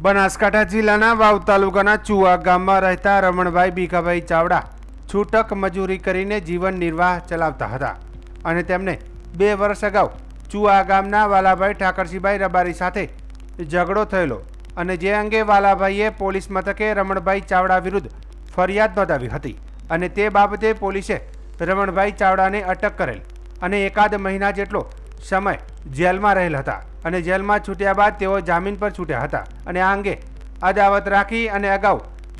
બનાસકાંઠા જિલ્લાના વાવ તાલુકાના ચુવા ગામમાં રહેતા રમણભાઈ ભીખાભાઈ ચાવડા છૂટક મજૂરી કરીને જીવન નિર્વાહ ચલાવતા હતા અને તેમને 2 વર્ષ અગાઉ ચુવા ગામના વાલાભાઈ ઠાકરસિંહભાઈ રબારી સાથે ઝઘડો થયેલો અને જે અંગે વાલાભાઈએ પોલીસ મથકે રમણભાઈ ચાવડા વિરુદ્ધ ફરિયાદ નોંધાવી હતી અને તે બાબતે પોલીસે રમણભાઈ ચાવડાને અટક કરેલ અને એકાદ મહિના જેટલો સમય જેલમાં રહેલ હતા અને જેલમાં છૂટ્યા બાદ તેઓ જામીન પર છૂટ્યા હતા અને આ અંગે અદાવત રાખી અને અગાઉ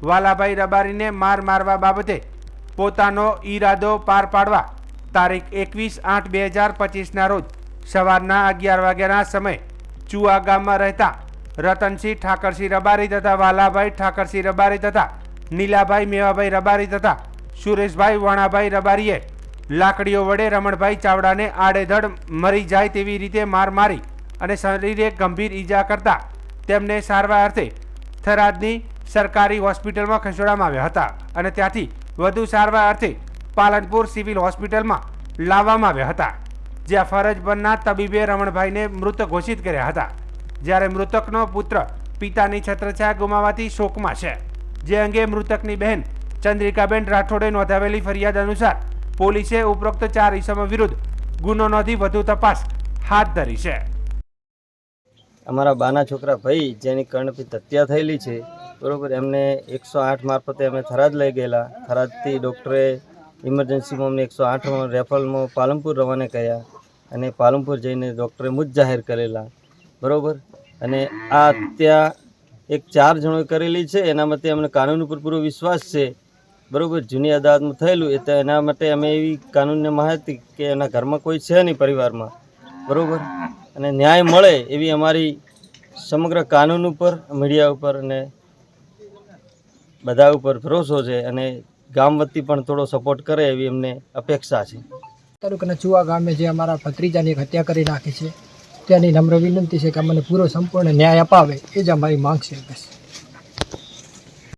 વાલાભાઈ રબારીને મારવા બાબતે પોતાનો ઈરાદો પાર પાડવા તારીખ 21/8/2025ના રોજ સવારના 11 વાગ્યાના સમયે ચુવા ગામમાં રહેતા રતનસિંહ ઠાકરસિંહ રબારી તથા વાલાભાઈ ઠાકરસિંહ રબારી તથા નીલાભાઈ મેવાભાઈ રબારી તથા સુરેશભાઈ વણાભાઈ રબારીએ લાકડીઓ વડે રમણભાઈ ચાવડાને આડેધડ મરી જાય તેવી રીતે મારી અને શરીરે ગંભીર ઈજા કરતા તેમને સારવાર અર્થે થરાદની સરકારી હોસ્પિટલમાં ખસેડવામાં આવ્યા હતા અને ત્યાંથી વધુ સારવાર અર્થે પાલનપુર સિવિલ હોસ્પિટલમાં લાવવામાં આવ્યા હતા, જ્યાં ફરજ પરના તબીબે રમણભાઈને મૃત ઘોષિત કર્યા હતા. જ્યારે મૃતકનો પુત્ર પિતાની છત્રછાયા ગુમાવવાથી શોકમાં છે, જે અંગે મૃતકની બહેન ચંદ્રિકાબેન રાઠોડે નોંધાવેલી ફરિયાદ અનુસાર પોલીસે ઉપરોક્ત 4 ઇસમો વિરુદ્ધ ગુનો નોંધી વધુ તપાસ હાથ ધરી છે. અમારા બાના છોકરા ભાઈ જેની કર્ણપિત હત્યા થયેલી છે, બરોબર, એમને 108 મારફતે અમે થરાદ લઈ ગયેલા. થરાદથી ડૉક્ટરે ઇમરજન્સીમાં અમને 108 રેફરલમાં પાલનપુર રવાના કર્યા અને પાલનપુર જઈને ડૉક્ટરે મુજ જાહેર કરેલા, બરોબર. અને આ હત્યા 4 જણોએ કરેલી છે. એના માટે અમને કાનૂન ઉપર પૂરો વિશ્વાસ છે, બરોબર. જૂની અદાલતમાં થયેલું એ તો એના માટે અમે એવી કાનૂનને માહિતી કે એના ઘરમાં કોઈ છે નહીં પરિવારમાં, બરોબર, અને ન્યાય મળે એવી અમારી સમગ્ર કાનૂન ઉપર, મીડિયા ઉપર અને બધા ઉપર ભરોસો છે અને ગામ વતી પણ થોડો સપોર્ટ કરે એવી અમને અપેક્ષા છે. તાલુકાના ચુવા ગામે જે અમારા ભત્રીજાની એક હત્યા કરી નાખી છે તેની નમ્ર વિનંતી છે કે અમને પૂરો સંપૂર્ણ ન્યાય અપાવે, એ જ અમારી માંગ છે. બસ.